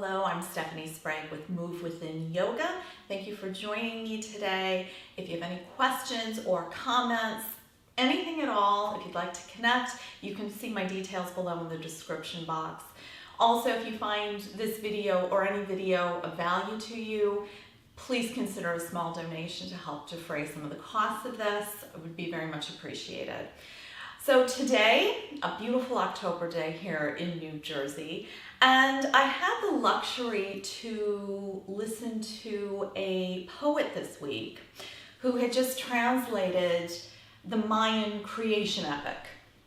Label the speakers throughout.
Speaker 1: Hello, I'm Stephanie Sprague with Move Within Yoga. Thank you for joining me today. If you have any questions or comments, anything at all, if you'd like to connect, you can see my details below in the description box. Also, if you find this video or any video of value to you, please consider a small donation to help defray some of the costs of this. It would be very much appreciated. So today, a beautiful October day here in New Jersey, and I had the luxury to listen to a poet this week who had just translated the Mayan creation epic.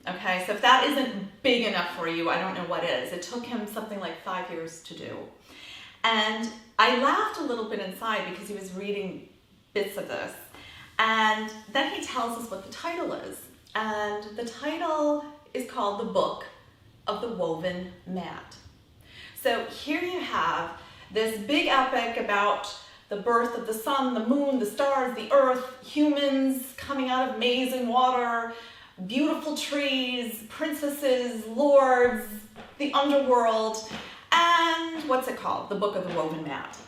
Speaker 1: Okay, so if that isn't big enough for you, I don't know what is. It took him something like 5 years to do. And I laughed a little bit inside because he was reading bits of this. And then he tells us what the title is. And the title is called The Book of the Woven Mat. So here you have this big epic about the birth of the sun, the moon, the stars, the earth, humans coming out of maize and water, beautiful trees, princesses, lords, the underworld, and what's it called? The Book of the Woven Mat.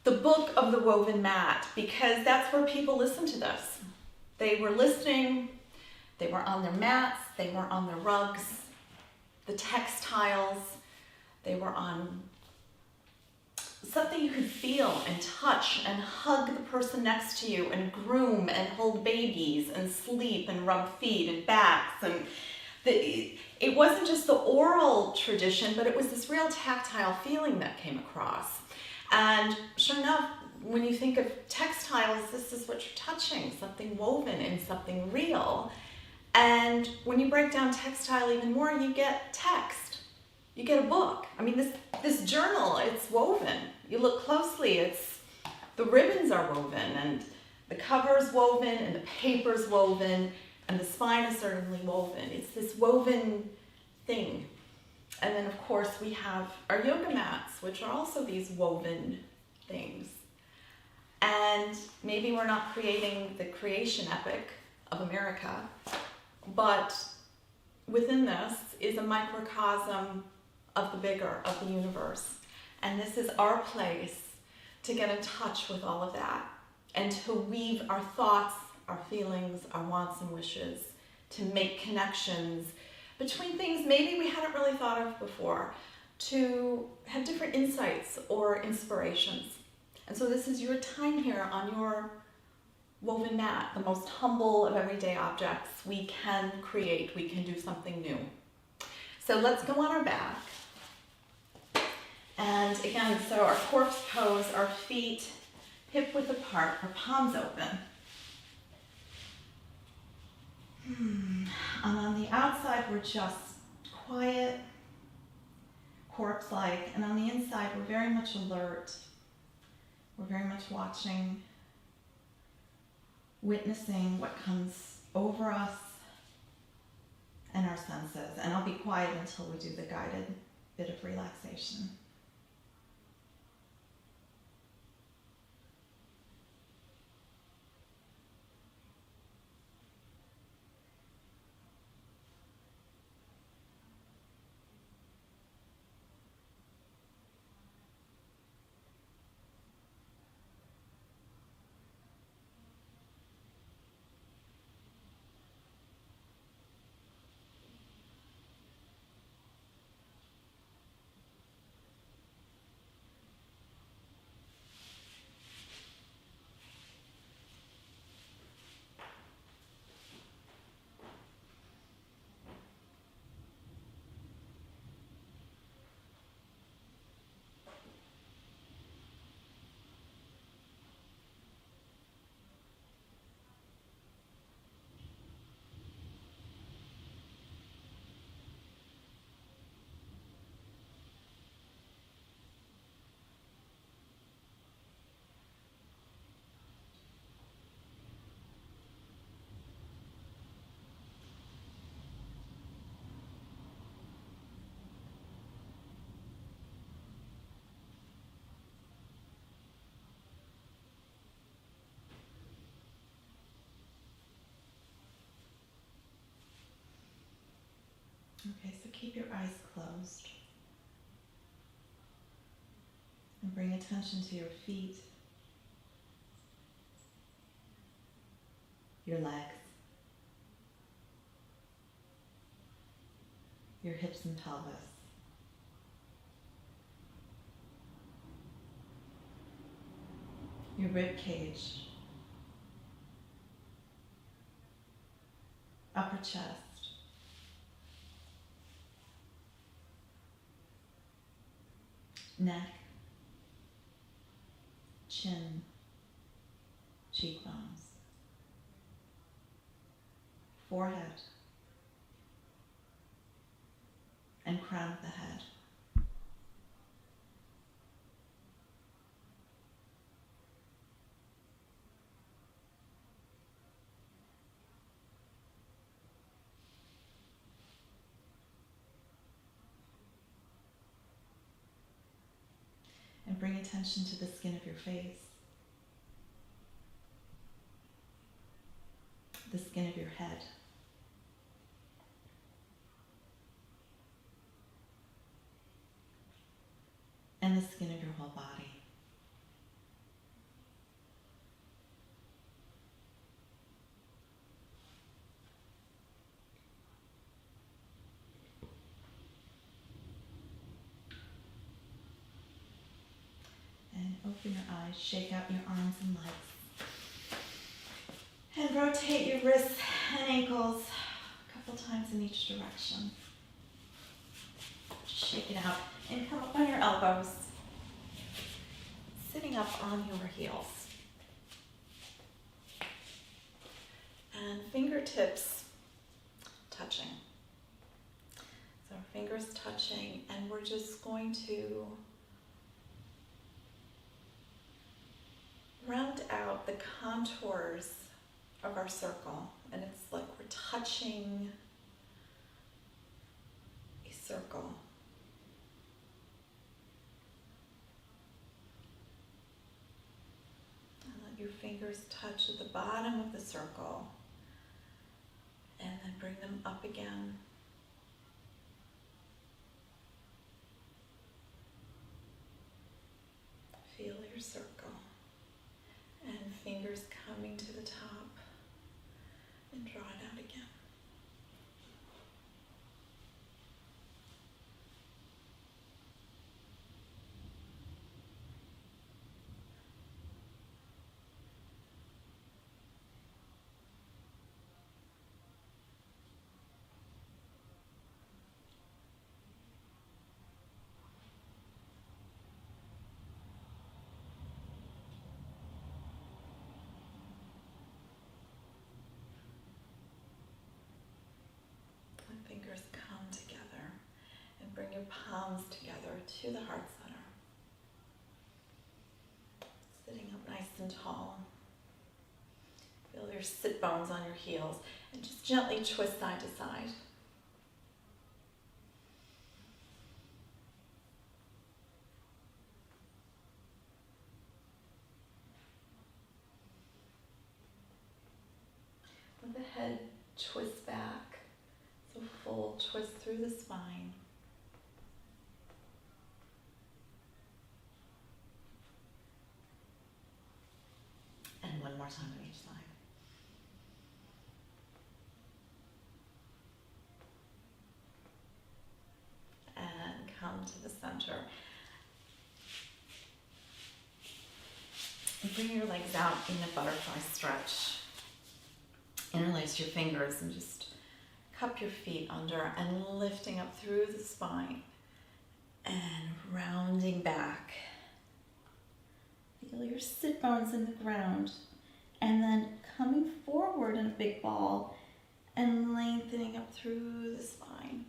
Speaker 1: The Book of the Woven Mat, because that's where people listen to this. They were listening. They were on their mats, they were on their rugs, the textiles, they were on something you could feel and touch and hug the person next to you and groom and hold babies and sleep and rub feet and backs. And it wasn't just the oral tradition, but it was this real tactile feeling that came across. And sure enough, when you think of textiles, this is what you're touching, something woven and something real. And when you break down textile even more, you get text. You get a book. I mean, this journal, it's woven. You look closely, the ribbons are woven, and the cover's woven, and the paper's woven, and the spine is certainly woven. It's this woven thing. And then, of course, we have our yoga mats, which are also these woven things. And maybe we're not creating the creation epic of America, but within this is a microcosm of the bigger, of the universe. And this is our place to get in touch with all of that and to weave our thoughts, our feelings, our wants and wishes, to make connections between things maybe we hadn't really thought of before, to have different insights or inspirations. And so this is your time here on your woven mat, the most humble of everyday objects we can create. We can do something new. So let's go on our back. And again, so our corpse pose, our feet hip width apart, our palms open. And on the outside, we're just quiet, corpse-like. And on the inside, we're very much alert. We're very much watching, witnessing what comes over us and our senses. And I'll be quiet until we do the guided bit of relaxation. Okay, so keep your eyes closed. attention to your feet, your legs, your hips and pelvis. Your rib cage, upper chest, neck, chin, cheekbones, forehead, and crown of the head. And bring attention to the skin of your face, the skin of your head, and the skin of your whole body. And open your eyes, shake out your arms and legs. And rotate your wrists and ankles a couple times in each direction. Shake it out and come up on your elbows. Sitting up on your heels. And fingertips touching. So fingers touching, and we're just going to round out the contours of our circle, and it's like we're touching a circle. And let your fingers touch at the bottom of the circle, and then bring them up again. Feel your circle. And fingers coming to the top, and draw it out again. Fingers come together and bring your palms together to the heart center. Sitting up nice and tall. Feel your sit bones on your heels and just gently twist side to side. Let the head twist back. So full twist through the spine. And one more time on each side. And come to the center. And bring your legs out in a butterfly stretch. Interlace your fingers and just cup your feet under and lifting up through the spine and rounding back. Feel your sit bones in the ground and then coming forward in a big ball and lengthening up through the spine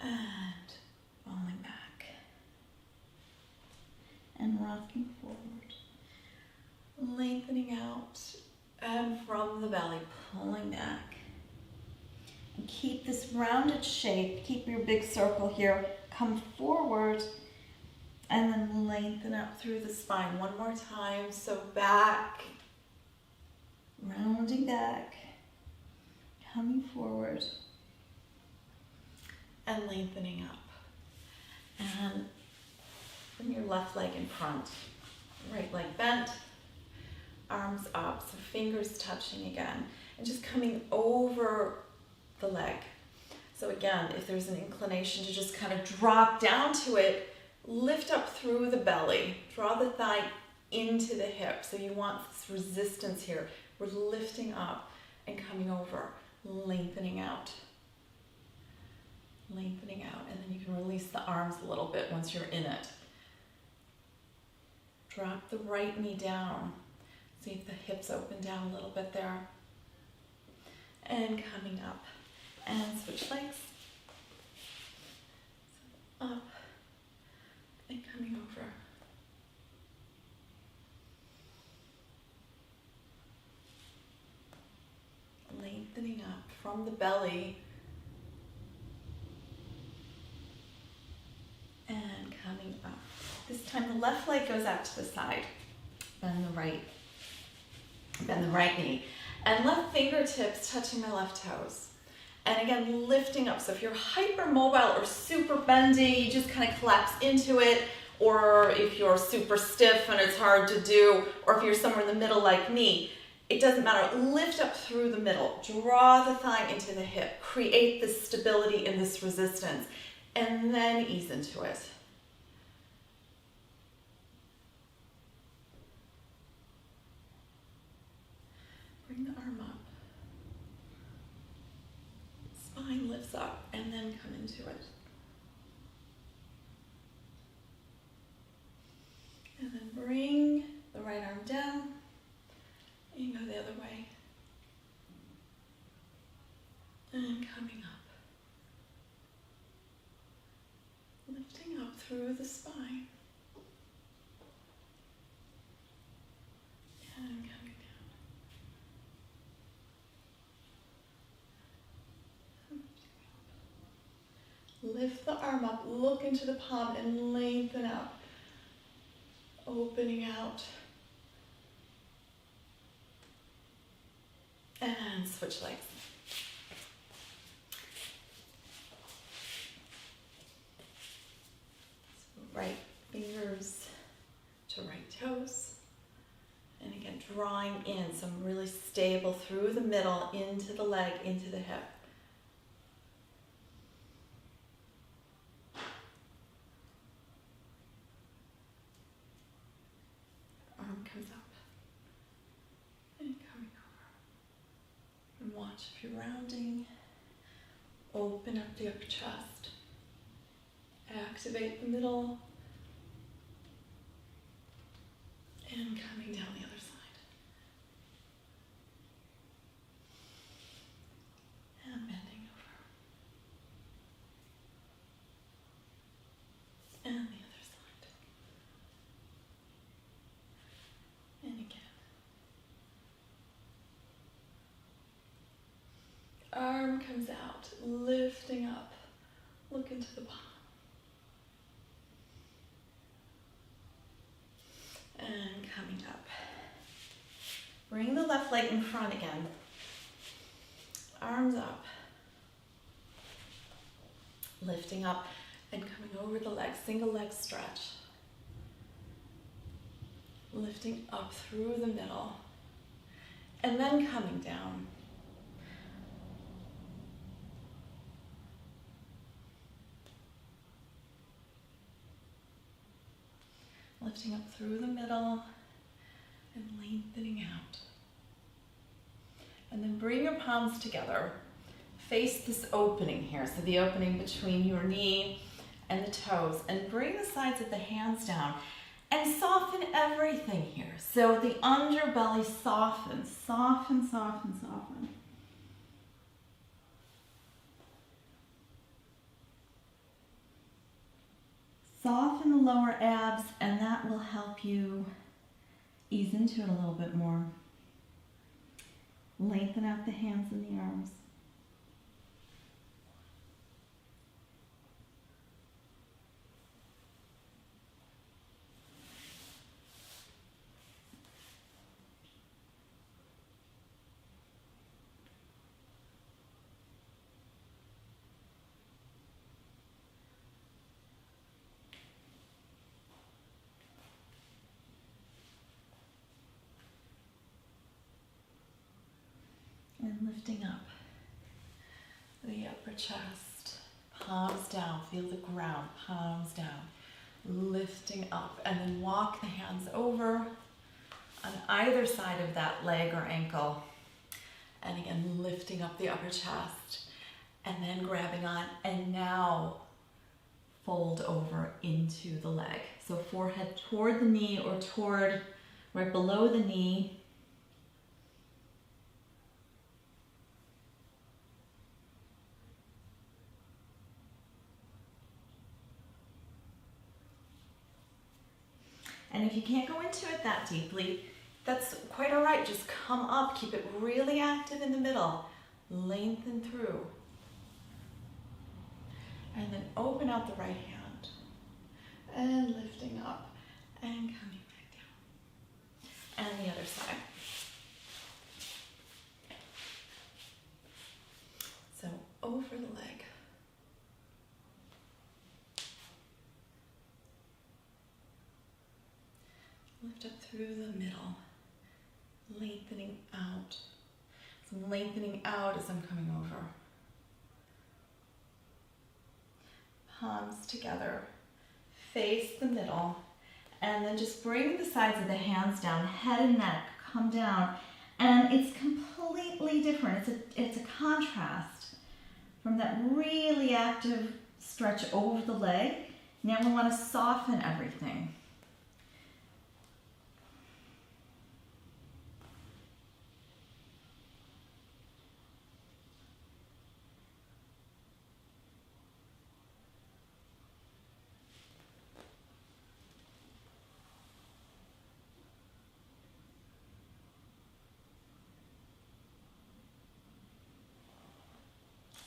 Speaker 1: and falling back and rocking forward, lengthening out and from the belly pulling back. And keep this rounded shape, keep your big circle here, come forward and then lengthen up through the spine. One more time, so back, rounding back, coming forward and lengthening up. And bring your your left leg in front. Right leg bent, arms up, so fingers touching again, and just coming over the leg. So again, if there's an inclination to just kind of drop down to it, lift up through the belly, draw the thigh into the hip. So you want this resistance here. We're lifting up and coming over, lengthening out. Lengthening out, and then you can release the arms a little bit once you're in it. Drop the right knee down. See if the hips open down a little bit there. And coming up. And switch legs. Up and coming over. Lengthening up from the belly. And coming up. This time the left leg goes out to the side. Bend the right knee. And left fingertips touching my left toes. And again, lifting up. So if you're hypermobile or super bendy, you just kind of collapse into it. Or if you're super stiff and it's hard to do, or if you're somewhere in the middle like me, it doesn't matter. Lift up through the middle. Draw the thigh into the hip. Create this stability and this resistance. And then ease into it. Bring the arm up. Spine lifts up and then come into it. And then bring the right arm down and go the other way. And coming up. Lifting up through the spine. And coming down. Lift the arm up, look into the palm and lengthen up. Opening out. And switch legs. Right fingers to right toes. And again, drawing in, so I'm really stable through the middle, into the leg, into the hip. Arm comes up and coming over. And watch if you're rounding. Open up the upper chest. Activate the middle. And coming down the other side. And bending over. And the other side. And again. Arm comes out, lifting up. Look into the palm. And coming up. Bring the left leg in front again. Arms up. Lifting up and coming over the leg. Single leg stretch. Lifting up through the middle. And then coming down. Lifting up through the middle and lengthening out. And then bring your palms together. Face this opening here, so the opening between your knee and the toes. And bring the sides of the hands down and soften everything here. So the underbelly softens. Soften, soften, soften. Soften the lower abs, and that will help you ease into it a little bit more. Lengthen out the hands and the arms. lifting up the upper chest, palms down, feel the ground, palms down, lifting up, and then walk the hands over on either side of that leg or ankle. And again, lifting up the upper chest, and then grabbing on, and now fold over into the leg. So forehead toward the knee or toward right below the knee. And if you can't go into it that deeply, that's quite all right. Just come up, keep it really active in the middle. Lengthen through. And then open out the right hand. And lifting up and coming back down. And the other side. So over the leg. Lift up through the middle. Lengthening out. So I'm lengthening out as I'm coming over. Palms together, face the middle, and then just bring the sides of the hands down, head and neck come down, and it's completely different. It's a contrast from that really active stretch over the leg. Now we want to soften everything.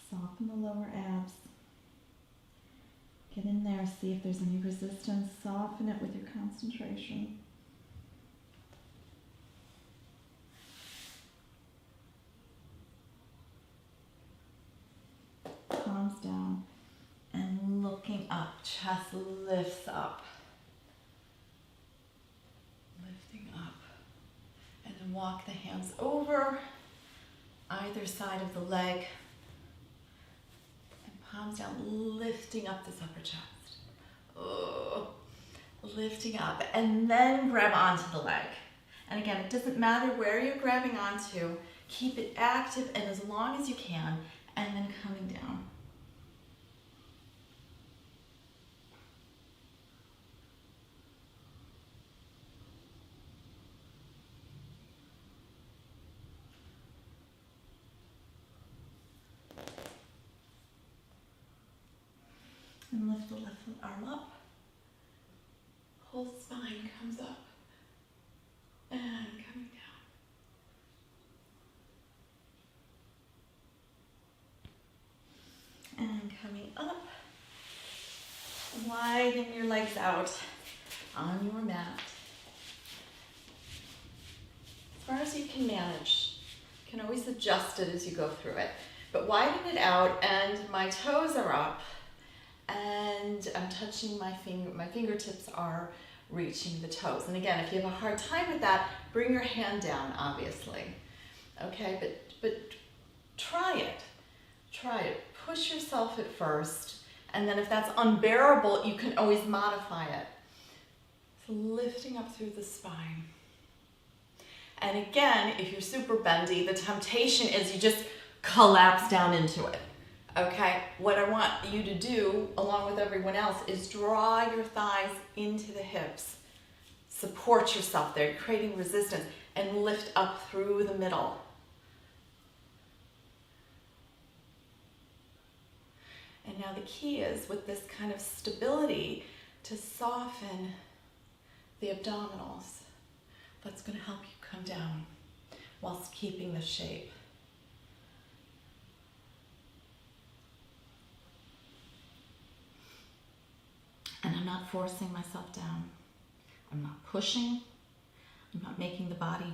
Speaker 1: Soften the lower abs. Get in there, see if there's any resistance. Soften it with your concentration. Palms down and looking up. Chest lifts up. Lifting up. And then walk the hands over either side of the leg. Palms down, lifting up this upper chest. Oh, lifting up, and then grab onto the leg. And again, it doesn't matter where you're grabbing onto. Keep it active and as long as you can, and then coming down. And lift the left arm up. Whole spine comes up. And coming down. And coming up. Widen your legs out on your mat. As far as you can manage. You can always adjust it as you go through it. But widen it out, and my toes are up. And I'm touching my fingertips are reaching the toes. And again, if you have a hard time with that, bring your hand down, obviously. Okay, but try it. Try it. Push yourself at first, and then if that's unbearable, you can always modify it. So lifting up through the spine. And again, if you're super bendy, the temptation is you just collapse down into it. Okay, what I want you to do, along with everyone else, is draw your thighs into the hips. Support yourself there, creating resistance, and lift up through the middle. And now the key is, with this kind of stability, to soften the abdominals. That's going to help you come down whilst keeping the shape. And I'm not forcing myself down. I'm not pushing. I'm not making the body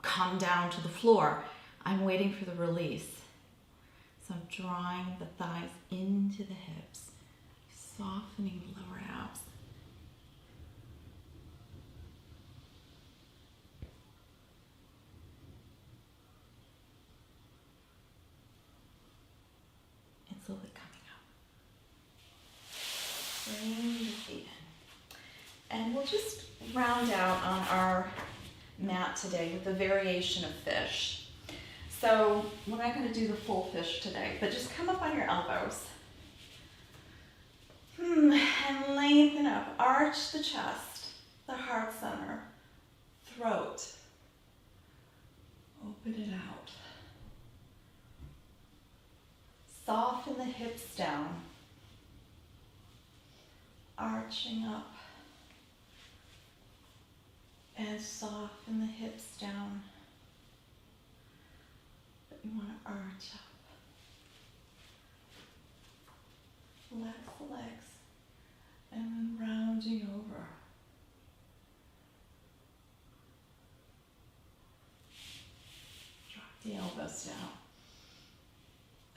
Speaker 1: come down to the floor. I'm waiting for the release. So I'm drawing the thighs into the hips, softening the lower abs. And we'll just round out on our mat today with a variation of fish. So we're not going to do the full fish today, but just come up on your elbows. And lengthen up, arch the chest, the heart center, throat. Open it out. Soften the hips down, arching up. And soften the hips down. But you want to arch up. Flex the legs. And then rounding over. Drop the elbows down.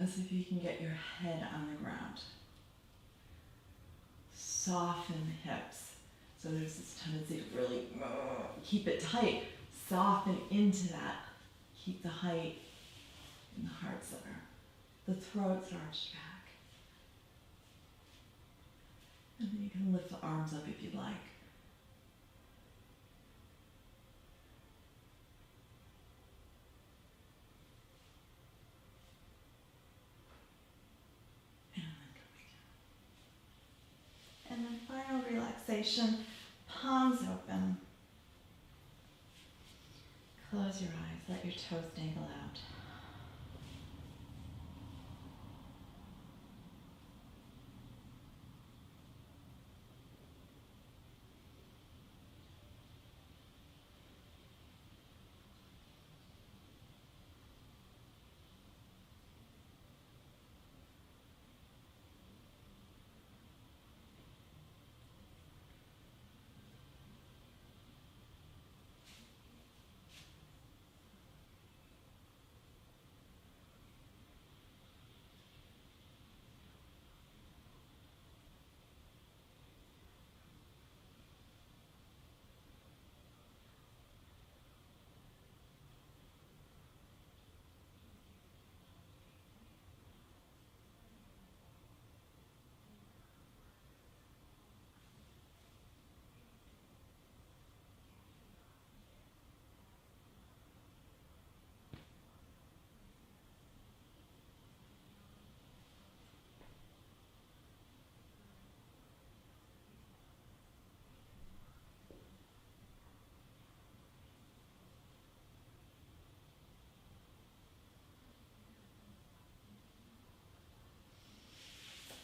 Speaker 1: As if you can get your head on the ground. Soften the hips. So there's this tendency to really keep it tight. Soften into that. Keep the height in the heart center. The throat's arched back. And then you can lift the arms up if you'd like. And then coming down. And then final relaxation. Palms open. Close your eyes. Let your toes dangle out.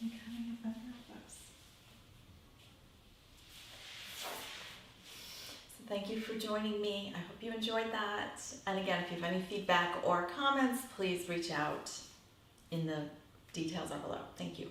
Speaker 1: And coming up on your elbows. So thank you for joining me. I hope you enjoyed that. And again, if you have any feedback or comments, please reach out in the details are below. Thank you.